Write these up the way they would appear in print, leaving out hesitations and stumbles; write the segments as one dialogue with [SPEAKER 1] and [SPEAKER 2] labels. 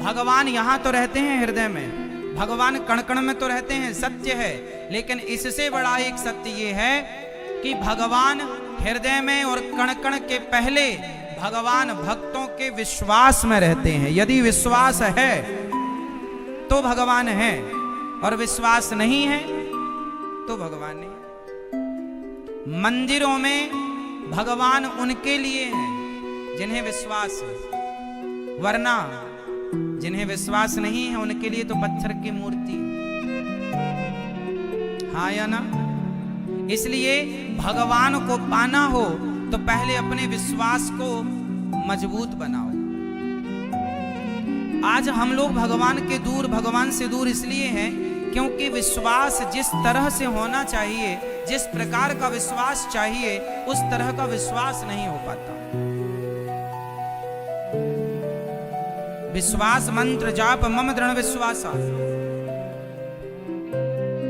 [SPEAKER 1] भगवान यहाँ तो रहते हैं हृदय में, भगवान कण कण में तो रहते हैं, सत्य है। लेकिन इससे बड़ा एक सत्य ये है कि भगवान हृदय में और कण कण के पहले भगवान भक्तों के विश्वास में रहते हैं। यदि विश्वास है तो भगवान है, और विश्वास नहीं है तो भगवान नहीं। मंदिरों में भगवान उनके लिए हैं जिन्हें विश्वास है, वरना जिन्हें विश्वास नहीं है उनके लिए तो पत्थर की मूर्ति। हाँ या ना? इसलिए भगवान को पाना हो तो पहले अपने विश्वास को मजबूत बनाओ। आज हम लोग भगवान से दूर इसलिए हैं क्योंकि विश्वास जिस तरह से होना चाहिए, जिस प्रकार का विश्वास चाहिए, उस तरह का विश्वास नहीं हो पाता। विश्वास मंत्र जाप मम दृढ़ विश्वासा,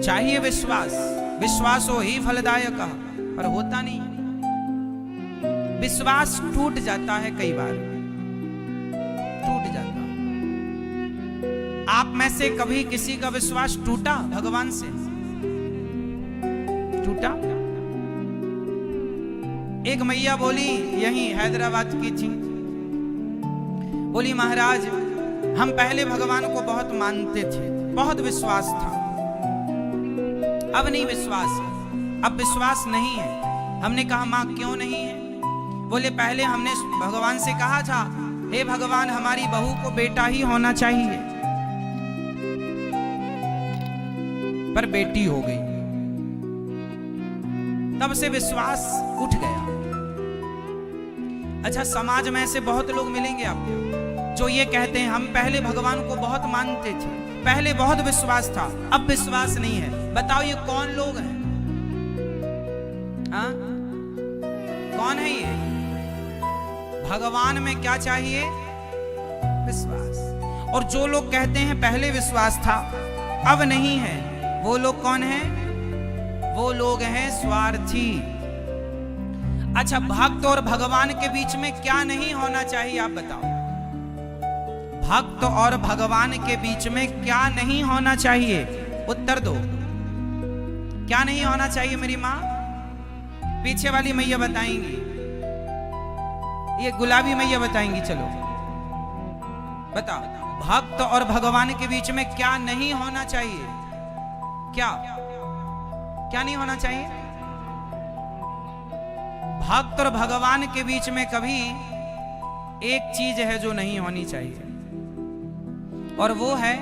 [SPEAKER 1] चाहिए विश्वास, विश्वासो ही फलदायक, पर होता नहीं। विश्वास टूट जाता है, कई बार टूट जाता। आप में से कभी किसी का विश्वास टूटा भगवान से? टूटा? एक मैया बोली, यहीं हैदराबाद की थी, बोली महाराज हम पहले भगवान को बहुत मानते थे, बहुत विश्वास था, अब नहीं विश्वास है, अब विश्वास नहीं है। हमने कहा मां क्यों नहीं है? बोले पहले हमने भगवान से कहा था, हे भगवान हमारी बहू को बेटा ही होना चाहिए, पर बेटी हो गई, तब से विश्वास उठ गया। अच्छा, समाज में ऐसे बहुत लोग मिलेंगे आपको जो ये कहते हैं हम पहले भगवान को बहुत मानते थे, पहले बहुत विश्वास था, अब विश्वास नहीं है। बताओ ये कौन लोग हैं? हाँ? कौन है ये? भगवान में क्या चाहिए? विश्वास। और जो लोग कहते हैं पहले विश्वास था अब नहीं है, वो लोग कौन हैं? वो लोग हैं स्वार्थी। अच्छा, भक्त और भगवान के बीच में क्या नहीं होना चाहिए आप बताओ? भक्त और भगवान के बीच में क्या नहीं होना चाहिए? उत्तर दो। क्या नहीं होना चाहिए मेरी माँ? पीछे वाली मैया बताएंगी, ये गुलाबी मैया बताएंगी, चलो बताओ। भक्त और भगवान के बीच में क्या नहीं होना चाहिए? क्या क्या नहीं होना चाहिए? भक्त और भगवान के बीच में कभी एक चीज है जो नहीं होनी चाहिए, और वो है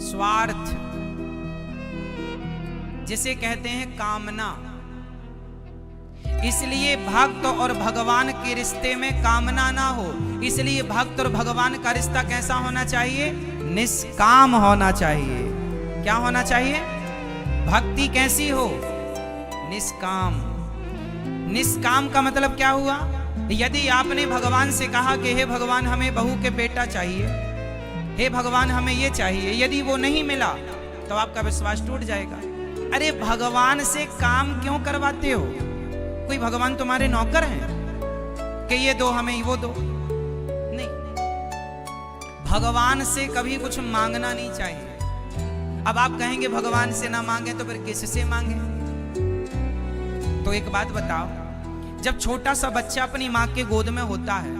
[SPEAKER 1] स्वार्थ, जिसे कहते हैं कामना। इसलिए भक्त और भगवान के रिश्ते में कामना ना हो। इसलिए भक्त और भगवान का रिश्ता कैसा होना चाहिए? निष्काम होना चाहिए। क्या होना चाहिए? भक्ति कैसी हो? निष्काम। निष्काम का मतलब क्या हुआ? यदि आपने भगवान से कहा कि हे भगवान हमें बहू के बेटा चाहिए, हे भगवान हमें ये चाहिए, यदि वो नहीं मिला तो आपका विश्वास टूट जाएगा। अरे भगवान से काम क्यों करवाते हो? कोई भगवान तुम्हारे नौकर हैं कि ये दो हमें वो दो? नहीं, भगवान से कभी कुछ मांगना नहीं चाहिए। अब आप कहेंगे भगवान से ना मांगे तो फिर किससे मांगे? तो एक बात बताओ, जब छोटा सा बच्चा अपनी माँ के गोद में होता है,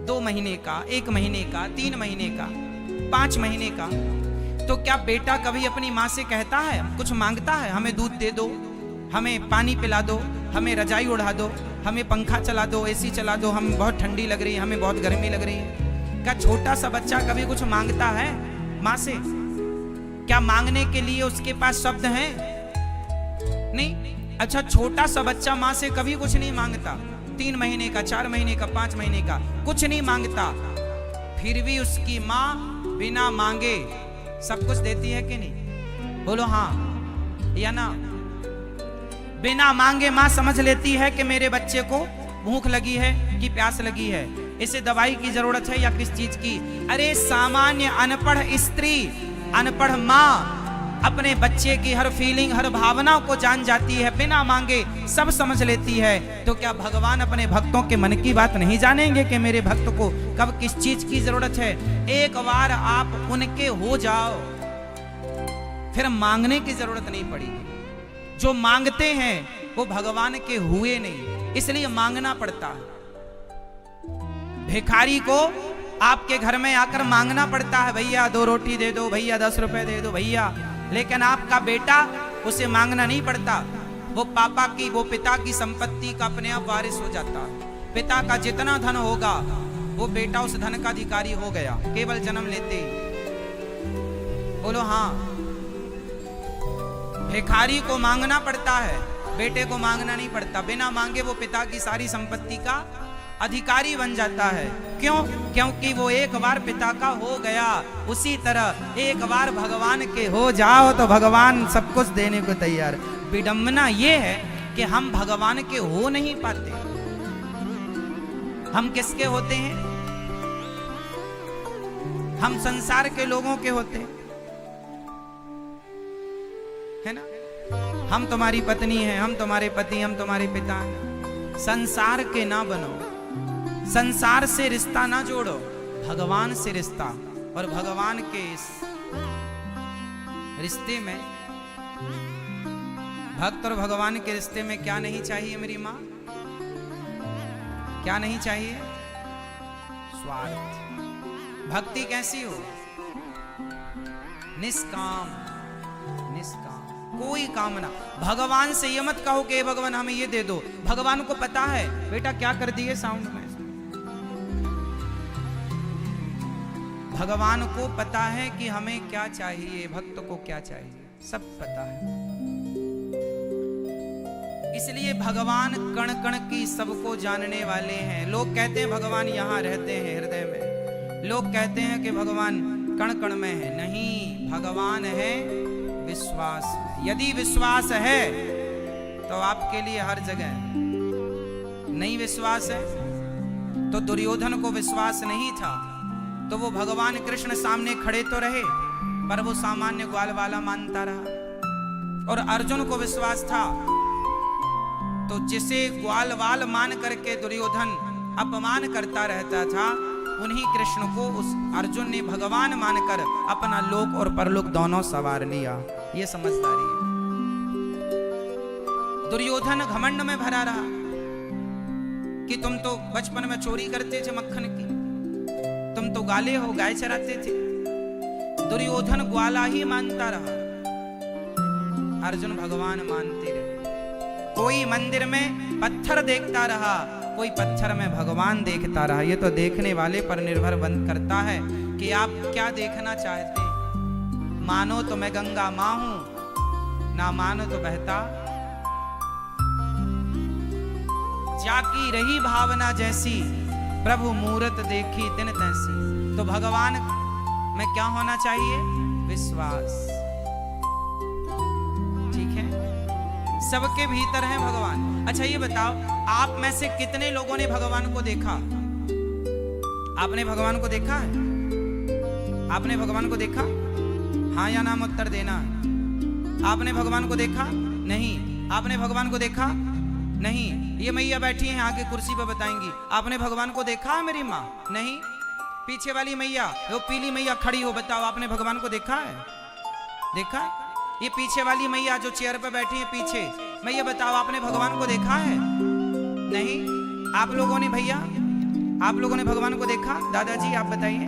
[SPEAKER 1] 2 महीने का, 1 महीने का, 3 महीने का, 5 महीने का, तो क्या बेटा कभी अपनी माँ से कहता है, कुछ मांगता है? हमें दूध दे दो, हमें पानी पिला दो, हमें रजाई उड़ा दो, हमें पंखा चला दो, एसी चला दो, हमें बहुत ठंडी लग रही है, हमें बहुत गर्मी लग रही है? क्या छोटा सा बच्चा कभी कुछ मांगता है माँ से? क्या मांगने के लिए उसके पास शब्द हैं? नहीं। अच्छा, छोटा सा बच्चा माँ से कभी कुछ नहीं मांगता, 3 महीने का, 4 महीने का, 5 महीने का, कुछ नहीं मांगता, फिर भी उसकी माँ बिना मांगे सब कुछ देती है कि नहीं? बोलो हाँ या ना? बिना मांगे माँ समझ लेती है कि मेरे बच्चे को भूख लगी है कि प्यास लगी है, इसे दवाई की जरूरत है या किस चीज की। अरे सामान्य अनपढ़ स्त्री, अनपढ़ माँ अपने बच्चे की हर फीलिंग, हर भावना को जान जाती है, बिना मांगे सब समझ लेती है, तो क्या भगवान अपने भक्तों के मन की बात नहीं जानेंगे कि मेरे भक्त को कब किस चीज की जरूरत है? एक बार आप उनके हो जाओ, फिर मांगने की जरूरत नहीं पड़ेगी। जो मांगते हैं वो भगवान के हुए नहीं, इसलिए मांगना पड़ता है। भिखारी को आपके घर में आकर मांगना पड़ता है, भैया 2 रोटी दे दो, भैया 10 रुपए दे दो भैया। लेकिन आपका बेटा, उसे मांगना नहीं पड़ता, वो पापा की, वो पिता की संपत्ति का अपने आप वारिस हो जाता है। पिता का जितना धन होगा वो बेटा उस धन का अधिकारी हो गया, केवल जन्म लेते ही। बोलो हाँ। भिखारी को मांगना पड़ता है, बेटे को मांगना नहीं पड़ता। बिना मांगे वो पिता की सारी संपत्ति का अधिकारी बन जाता है। क्यों? क्योंकि वो एक बार पिता का हो गया। उसी तरह एक बार भगवान के हो जाओ तो भगवान सब कुछ देने को तैयार। विडंबना ये है कि हम भगवान के हो नहीं पाते। हम किसके होते हैं? हम संसार के लोगों के होते हैं, है ना? हम तुम्हारी पत्नी हैं, हम तुम्हारे पति, हम तुम्हारे पिता हैं। संसार के ना बनो, संसार से रिश्ता ना जोड़ो, भगवान से रिश्ता। और भगवान के इस रिश्ते में, भक्त और भगवान के रिश्ते में क्या नहीं चाहिए मेरी माँ? क्या नहीं चाहिए? स्वार्थ। भक्ति कैसी हो? निष्काम, निष्काम, कोई कामना। भगवान से ये मत कहो कि भगवान हमें ये दे दो। भगवान को पता है बेटा क्या कर दिए साउंड में। भगवान को पता है कि हमें क्या चाहिए, भक्त को क्या चाहिए, सब पता है। इसलिए भगवान कण कण की सबको जानने वाले हैं। लोग कहते हैं भगवान यहाँ रहते हैं हृदय में, लोग कहते हैं कि भगवान कण कण में है। नहीं, भगवान है विश्वास में। यदि विश्वास है तो आपके लिए हर जगह। नहीं विश्वास है तो दुर्योधन को विश्वास नहीं था तो वो भगवान कृष्ण सामने खड़े तो रहे, पर वो सामान्य ग्वाल वाला मानता रहा। और अर्जुन को विश्वास था तो जिसे ग्वाल वाल मान करके दुर्योधन अपमान करता रहता था, उन्हीं कृष्ण को उस अर्जुन ने भगवान मानकर अपना लोक और परलोक दोनों सवार लिया। ये समझदारी है। दुर्योधन घमंड में भरा रहा कि तुम तो बचपन में चोरी करते थे मक्खन की, तुम तो गाले हो, गाय चराते थे। दुर्योधन ग्वाला ही मानता रहा, अर्जुन भगवान मानते रहे। कोई मंदिर में पत्थर देखता रहा, कोई पत्थर में भगवान देखता रहा। ये तो देखने वाले पर निर्भर बंद करता है कि आप क्या देखना चाहते हैं। मानो तो मैं गंगा मां हूं, ना मानो तो बहता जाकी रही भावना जैसी, प्रभु मूरत देखी तिन तैसी। तो भगवान में क्या होना चाहिए? विश्वास। ठीक है, सबके भीतर है भगवान। अच्छा ये बताओ, आप में से कितने लोगों ने भगवान को देखा? आपने भगवान को देखा है? आपने भगवान को देखा? हाँ या नाम उत्तर देना। आपने भगवान को देखा? नहीं। आपने भगवान को देखा? नहीं। ये मैया बैठी हैं आगे कुर्सी पर बताएंगी। आपने भगवान को देखा है मेरी माँ? नहीं। पीछे वाली मैया, वो पीली मैया खड़ी हो, बताओ आपने भगवान को देखा है? देखा है? ये पीछे वाली मैया जो चेयर पर बैठी है पीछे, मैया बताओ आपने भगवान को देखा है? नहीं। आप लोगों ने, भैया आप लोगों ने भगवान को देखा? दादाजी आप बताइए,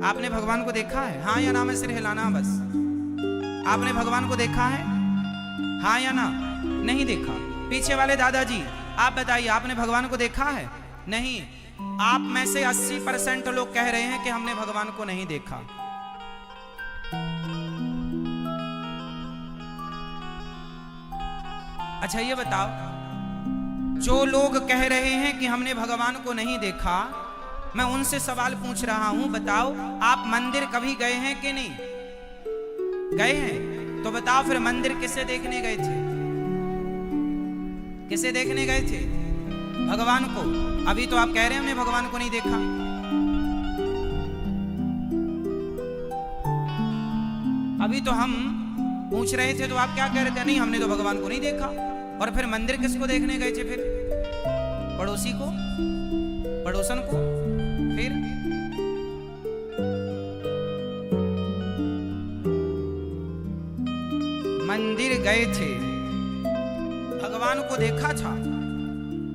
[SPEAKER 1] आपने भगवान को देखा है? हाँ या ना में सिर हिलाना बस। आपने भगवान को देखा है? हाँ या ना? नहीं देखा। पीछे वाले दादाजी आप बताइए, आपने भगवान को देखा है? नहीं। आप में से 80% लोग कह रहे हैं कि हमने भगवान को नहीं देखा। अच्छा ये बताओ, जो लोग कह रहे हैं कि हमने भगवान को नहीं देखा, मैं उनसे सवाल पूछ रहा हूं, बताओ आप मंदिर कभी गए हैं कि नहीं गए हैं? तो बताओ फिर मंदिर किसे देखने गए थे? किसे देखने गए थे? भगवान को। अभी तो आप कह रहे हैं हमने भगवान को नहीं देखा। अभी तो हम पूछ रहे थे तो आप क्या कह रहे थे? नहीं, हमने तो भगवान को नहीं देखा। और फिर मंदिर किसको देखने गए थे? फिर पड़ोसी को, पड़ोसन को। फिर मंदिर गए थे, भगवान को देखा था,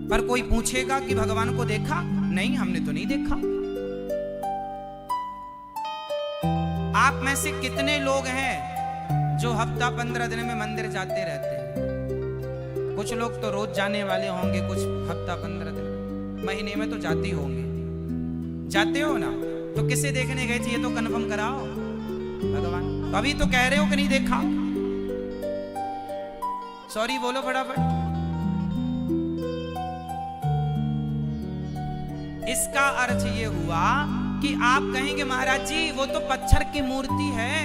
[SPEAKER 1] पर कोई पूछेगा कि भगवान को देखा? नहीं, हमने तो नहीं देखा। आप में से कितने लोग हैं जो हफ्ता 15 दिन में मंदिर जाते रहते हैं? कुछ लोग तो रोज जाने वाले होंगे, कुछ हफ्ता 15 दिन, महीने में तो जाते ही होंगे। जाते हो ना? तो किसे देखने गए थे ये तो कन्फर्म कराओ। भगवान। तो अभी तो कह रहे हो कि नहीं देखा। सॉरी बोलो फटाफट। इसका अर्थ ये हुआ कि आप कहेंगे महाराज जी वो तो पत्थर की मूर्ति है,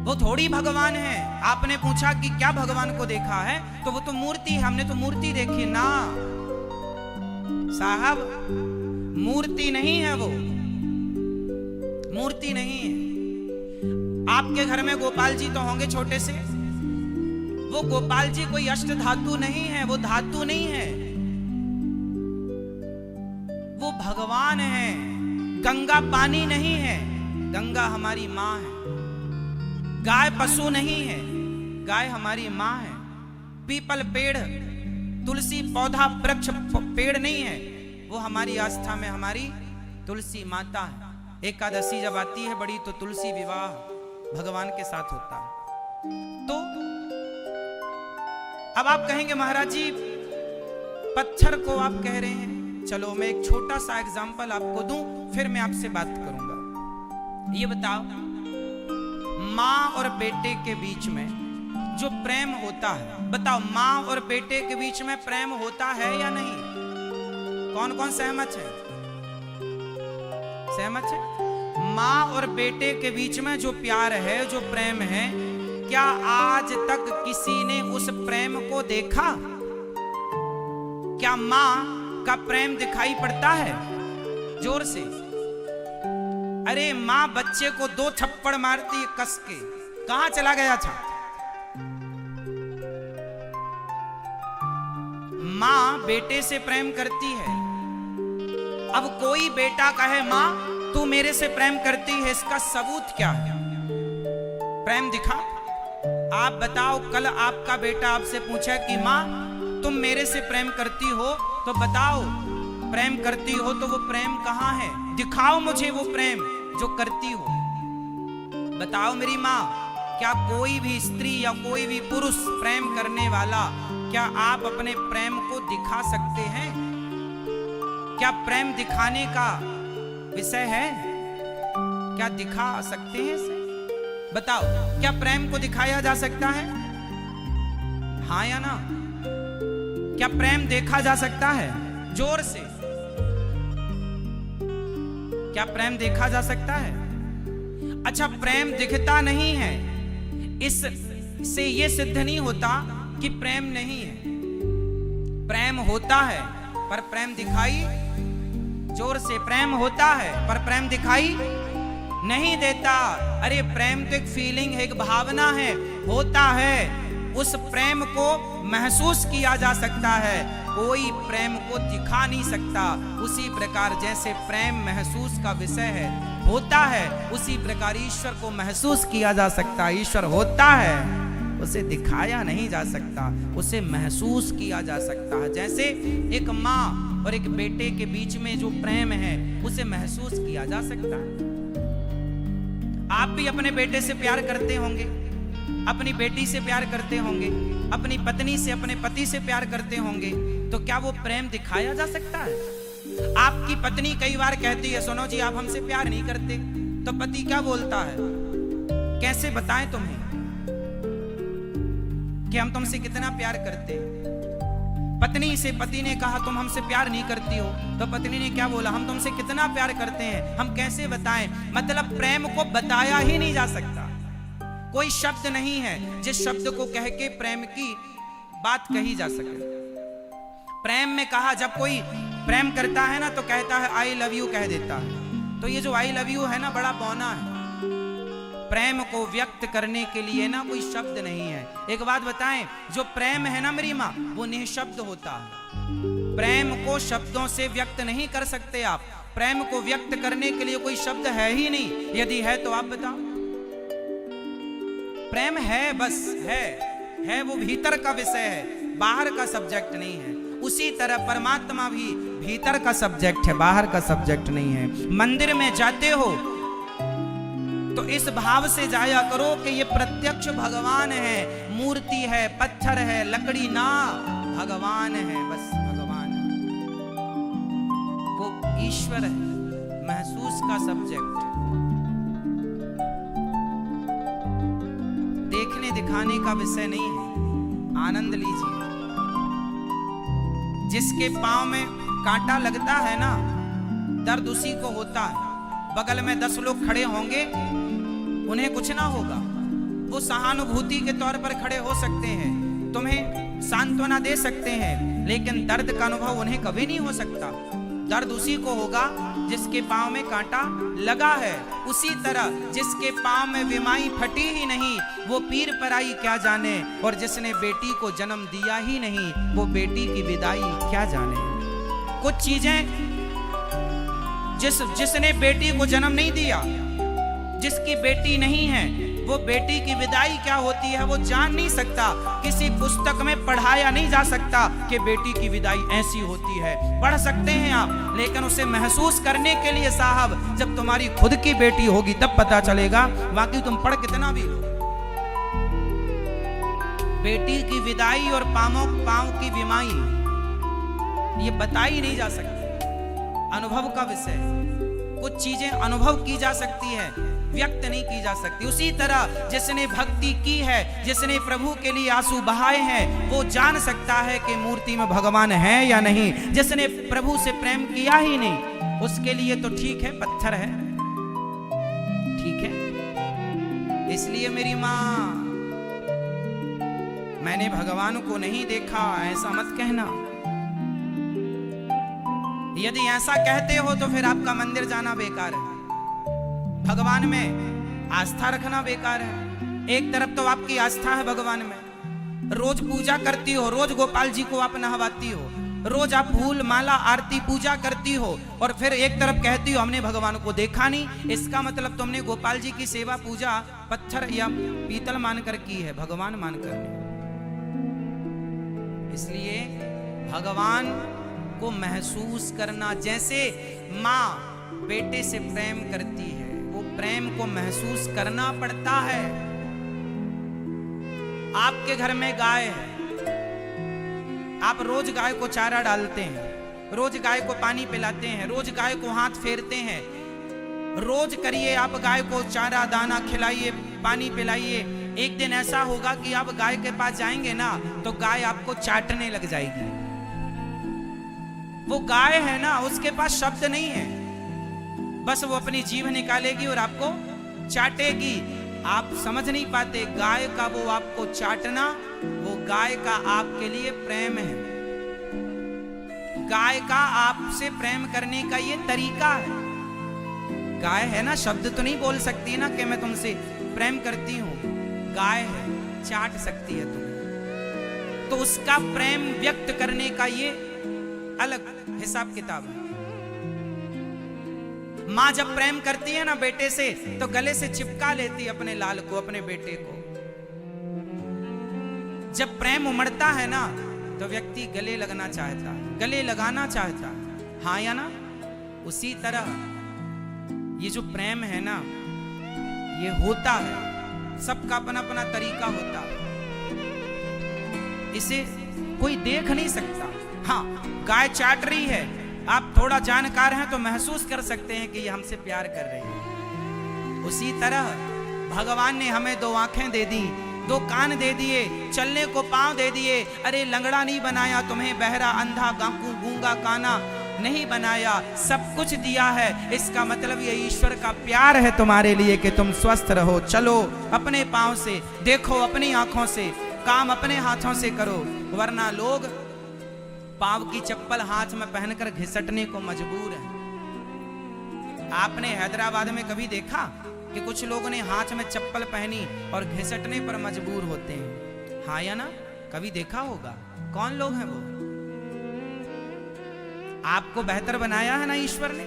[SPEAKER 1] वो थोड़ी भगवान है। आपने पूछा कि क्या भगवान को देखा है, तो वो तो मूर्ति है, हमने तो मूर्ति देखी ना साहब। मूर्ति नहीं है वो, मूर्ति नहीं है। आपके घर में गोपाल जी तो होंगे छोटे से, वो गोपाल जी कोई अष्ट धातु नहीं है, वो धातु नहीं है, वो भगवान है। गंगा पानी नहीं है, गंगा हमारी माँ है। गाय पशु नहीं है, गाय हमारी माँ है। पीपल पेड़, तुलसी पौधा वृक्ष पेड़ नहीं है, वो हमारी आस्था में हमारी तुलसी माता है। एकादशी जब आती है बड़ी तो तुलसी विवाह भगवान के साथ होता है। तो अब आप कहेंगे महाराज जी पत्थर को आप कह रहे हैं। चलो मैं एक छोटा सा एग्जांपल आपको दूं, फिर मैं आपसे बात करूंगा। ये बताओ, माँ और बेटे के बीच में जो प्रेम होता है, बताओ माँ और बेटे के बीच में प्रेम होता है या नहीं? कौन कौन सहमत है? सहमत है? माँ और बेटे के बीच में जो प्यार है, जो प्रेम है, क्या आज तक किसी ने उस प्रेम को देखा? क्या माँ का प्रेम दिखाई पड़ता है? जोर से। अरे माँ बच्चे को 2 थप्पड़ मारती है कस के, कहां चला गया था? माँ बेटे से प्रेम करती है। अब कोई बेटा कहे माँ तू मेरे से प्रेम करती है, इसका सबूत क्या है? प्रेम दिखा। आप बताओ, कल आपका बेटा आपसे पूछा कि माँ तुम मेरे से प्रेम करती हो, तो बताओ प्रेम करती हो तो वो प्रेम कहाँ है? दिखाओ मुझे वो प्रेम जो करती हो। बताओ मेरी माँ, क्या कोई भी स्त्री या कोई भी पुरुष प्रेम करने वाला, क्या आप अपने प्रेम को दिखा सकते हैं? क्या प्रेम दिखाने का विषय है? क्या दिखा सकते हैं इसे? बताओ, क्या प्रेम को दिखाया जा सकता है? हाँ या ना? क्या प्रेम देखा जा सकता है? जोर से। क्या प्रेम देखा जा सकता है? अच्छा, प्रेम दिखता नहीं है, इससे ये सिद्ध नहीं होता कि प्रेम नहीं है। प्रेम होता है पर प्रेम दिखाई, जोर से, प्रेम होता है पर प्रेम दिखाई नहीं देता। अरे प्रेम तो एक फीलिंग है, एक भावना है, होता है। उस प्रेम को महसूस किया जा सकता है, कोई प्रेम को दिखा नहीं सकता। उसी प्रकार जैसे प्रेम महसूस का विषय है, होता है, उसी प्रकार ईश्वर को महसूस किया जा सकता है। ईश्वर होता है, उसे दिखाया नहीं जा सकता, उसे महसूस किया जा सकता है। जैसे एक माँ और एक बेटे के बीच में जो प्रेम है, उसे महसूस किया जा सकता है। आप भी अपने बेटे से प्यार करते होंगे, अपनी बेटी से प्यार करते होंगे, अपनी पत्नी से, अपने पति से प्यार करते होंगे, तो क्या वो प्रेम दिखाया जा सकता है? आपकी पत्नी कई बार कहती है सुनो जी आप हमसे प्यार नहीं करते, तो पति क्या बोलता है? कैसे बताएं तुम्हें कि हम तुमसे कितना प्यार करते हैं? पत्नी से पति ने कहा तुम हमसे प्यार नहीं करती हो, तो पत्नी ने क्या बोला? हम तुमसे कितना प्यार करते हैं, हम कैसे बताएं? मतलब प्रेम को बताया ही नहीं जा सकता। कोई शब्द नहीं है जिस शब्द को कह के प्रेम की बात कही जा सके। प्रेम में कहा, जब कोई प्रेम करता है ना तो कहता है आई लव यू कह देता है। तो ये जो आई लव यू है ना, बड़ा बौना है। प्रेम को व्यक्त करने के लिए ना कोई शब्द नहीं है। एक बात बताएं, जो प्रेम है ना मेरी माँ, वो निःशब्द होता है। प्रेम को शब्दों से व्यक्त नहीं कर सकते आप। प्रेम को व्यक्त करने के लिए कोई शब्द है ही नहीं। यदि है तो आप बताओ। प्रेम है, बस है वो भीतर का विषय है, बाहर का सब्जेक्ट नहीं है। उसी तरह परमात्मा भी भीतर का सब्जेक्ट है, बाहर का सब्जेक्ट नहीं है। मंदिर में जाते हो तो इस भाव से जाया करो कि ये प्रत्यक्ष भगवान है, मूर्ति है, पत्थर है, लकड़ी ना, भगवान है, बस भगवान है, वो ईश्वर है, महसूस का सब्जेक्ट। देखने दिखाने का विषय नहीं है। आनंद लीजिए। जिसके पांव में कांटा लगता है ना, दर्द उसी को होता है। बगल में 10 लोग खड़े होंगे, उन्हें कुछ ना होगा, वो सहानुभूति के तौर पर खड़े हो सकते हैं, तुम्हें सांत्वना दे सकते हैं, लेकिन दर्द का अनुभव उन्हें कभी नहीं हो सकता। दर्द उसी को होगा जिसके पांव में कांटा लगा है। उसी तरह जिसके पांव में विमाई फटी ही नहीं, वो पीर पराई क्या जाने, और जिसने बेटी को जन्म दिया ही नहीं, वो बेटी की विदाई क्या जाने। कुछ चीजें जिसने बेटी को जन्म नहीं दिया, जिसकी बेटी नहीं है, वो बेटी की विदाई क्या होती है वो जान नहीं सकता। किसी पुस्तक में पढ़ाया नहीं जा सकता कि बेटी की विदाई ऐसी होती है। पढ़ सकते हैं आप, लेकिन उसे महसूस करने के लिए साहब जब तुम्हारी खुद की बेटी होगी तब पता चलेगा। बाकी तुम पढ़ कितना भी लो, बेटी की विदाई और पांव की विमाई ये बताई नहीं जा सकती। अनुभव का विषय। कुछ चीजें अनुभव की जा सकती है, व्यक्त नहीं की जा सकती। उसी तरह जिसने भक्ति की है, जिसने प्रभु के लिए आंसू बहाए हैं, वो जान सकता है कि मूर्ति में भगवान है या नहीं। जिसने प्रभु से प्रेम किया ही नहीं, उसके लिए तो ठीक है, पत्थर है, ठीक है। इसलिए मेरी माँ, मैंने भगवान को नहीं देखा ऐसा मत कहना। यदि ऐसा कहते हो तो फिर आपका मंदिर जाना बेकार है, भगवान में आस्था रखना बेकार है। एक तरफ तो आपकी आस्था है भगवान में, रोज पूजा करती हो, रोज गोपाल जी को आप नहवाती हो, रोज आप फूल माला आरती पूजा करती हो, और फिर एक तरफ कहती हो हमने भगवान को देखा नहीं। इसका मतलब तुमने गोपाल जी की सेवा पूजा पत्थर या पीतल मानकर की है, भगवान मानकर नहीं। इसलिए भगवान को महसूस करना, जैसे माँ बेटे से प्रेम करती है, वो प्रेम को महसूस करना पड़ता है। आपके घर में गाय है, आप रोज गाय को चारा डालते हैं, रोज गाय को पानी पिलाते हैं, रोज गाय को हाथ फेरते हैं, रोज करिए आप गाय को चारा दाना खिलाइए, पानी पिलाइए। एक दिन ऐसा होगा कि आप गाय के पास जाएंगे ना तो गाय आपको चाटने लग जाएगी। वो गाय है ना, उसके पास शब्द नहीं है, बस वो अपनी जीभ निकालेगी और आपको चाटेगी। आप समझ नहीं पाते, गाय का वो आपको चाटना, वो गाय का आपके लिए प्रेम है। गाय का आपसे प्रेम करने का ये तरीका है। गाय है ना, शब्द तो नहीं बोल सकती ना कि मैं तुमसे प्रेम करती हूं। गाय है, चाट सकती है तुम्हें, तो उसका प्रेम व्यक्त करने का ये अलग हिसाब किताब है। माँ जब प्रेम करती है ना बेटे से, तो गले से चिपका लेती है अपने लाल को, अपने बेटे को। जब प्रेम उमड़ता है ना तो व्यक्ति गले लगना चाहता है, गले लगाना चाहता है, हाँ या ना। उसी तरह ये जो प्रेम है ना, ये होता है, सबका अपना अपना तरीका होता है, इसे कोई देख नहीं सकता। हाँ, गाय चाट रही है, आप थोड़ा जानकार हैं तो महसूस कर सकते हैं कि ये हमसे प्यार कर रही है। उसी तरह भगवान ने हमें 2 आंखें दे दी, 2 कान दे दिए, चलने को पांव दे दिए। अरे लंगड़ा नहीं बनाया तुम्हें, बहरा अंधा गूंगा काना नहीं बनाया, सब कुछ दिया है। इसका मतलब ये ईश्वर का प्यार है तुम्हारे लिए कि तुम स्वस्थ रहो। चलो अपने पांव से, देखो अपनी आंखों से, काम अपने हाथों से करो, वरना लोग पांव की चप्पल हाथ में पहनकर घिसटने को मजबूर है। आपने हैदराबाद में कभी देखा कि कुछ लोगों ने हाथ में चप्पल पहनी और घिसटने पर मजबूर होते हैं। हाँ या ना? कभी देखा होगा? कौन लोग हैं वो? आपको बेहतर बनाया है ना ईश्वर ने।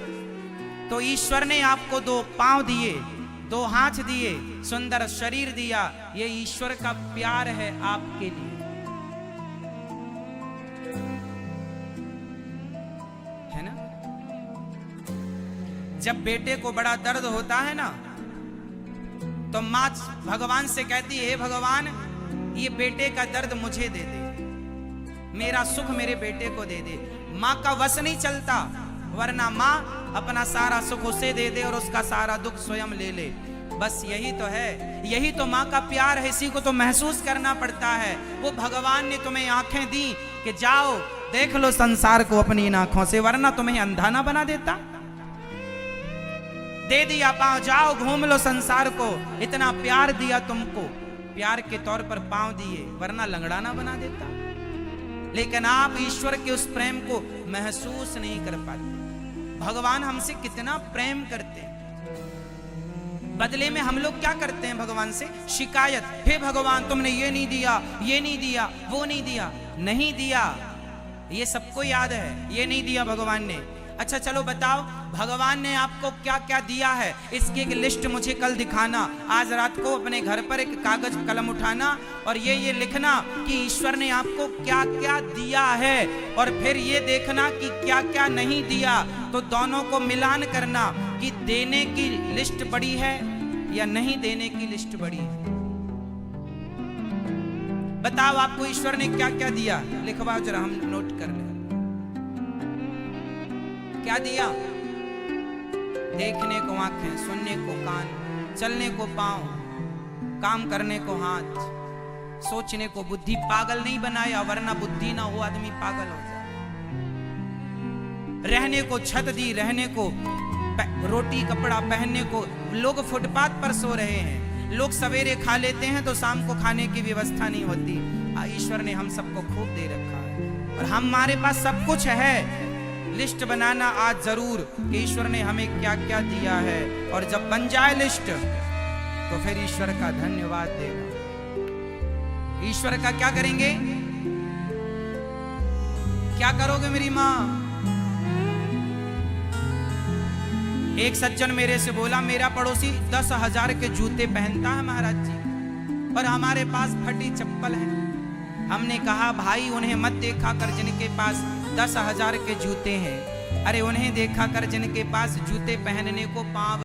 [SPEAKER 1] तो ईश्वर ने आपको 2 पांव दिए, 2 हाथ दिए, सुंदर शरीर दिया। ये ईश्वर का प्यार है आपके लिए, है ना? जब बेटे को बड़ा दर्द होता है ना, तो माँ भगवान से कहती है, हे भगवान, ये बेटे का दर्द मुझे दे दे, मेरा सुख मेरे बेटे को दे दे। माँ का वश नहीं चलता, वरना माँ अपना सारा सुख उसे दे दे और उसका सारा दुख स्वयं ले ले। बस यही तो है, यही तो माँ का प्यार है। इसी को तो महसूस करना पड़ता है। वो भगवान ने तुम्हें आंखें दी कि जाओ देख लो संसार को अपनी इन आंखों से, वरना तुम्हें अंधा ना बना देता। दे दिया पांव, जाओ घूम लो संसार को। इतना प्यार दिया तुमको, प्यार के तौर पर पांव दिए, वरना लंगड़ा ना बना देता। लेकिन आप ईश्वर के उस प्रेम को महसूस नहीं कर पाते। भगवान हमसे कितना प्रेम करते हैं, बदले में हम लोग क्या करते हैं भगवान से? शिकायत। हे भगवान, तुमने ये नहीं दिया, ये नहीं दिया, वो नहीं दिया। नहीं दिया, ये सबको याद है, ये नहीं दिया भगवान ने। अच्छा चलो बताओ, भगवान ने आपको क्या क्या दिया है, इसकी एक लिस्ट मुझे कल दिखाना। आज रात को अपने घर पर एक कागज कलम उठाना और ये लिखना कि ईश्वर ने आपको क्या क्या दिया है, और फिर ये देखना कि क्या क्या नहीं दिया। तो दोनों को मिलान करना कि देने की लिस्ट बड़ी है या नहीं देने की लिस्ट बड़ी है। बताओ आपको ईश्वर ने क्या क्या दिया, लिखवाओ जरा, हम नोट कर लें। क्या दिया? देखने को आंखें, सुनने को कान, चलने को पांव, काम करने को हाथ, सोचने को बुद्धि। पागल नहीं बनाया, वरना बुद्धि ना हो आदमी पागल हो जाए। रहने को छत दी, रहने को रोटी कपड़ा, पहनने को। लोग फुटपाथ पर सो रहे हैं, लोग सवेरे खा लेते हैं तो शाम को खाने की व्यवस्था नहीं होती। ईश्वर ने हम सबको खूब दे रखा है और हमारे पास सब कुछ है। लिस्ट बनाना आज जरूर कि ईश्वर ने हमें क्या क्या दिया है, और जब बन जाए लिस्ट तो फिर ईश्वर का धन्यवाद देगा। ईश्वर का क्या करेंगे? क्या करोगे मेरी माँ? एक सज्जन मेरे से बोला, मेरा पड़ोसी 10,000 के जूते पहनता है महाराज जी, और हमारे पास फटी चप्पल है। हमने कहा, भाई उन्हें मत देखा कर जिनके पास 10,000 के जूते हैं, अरे उन्हें देखा कर जिनके पास जूते पहनने को पांव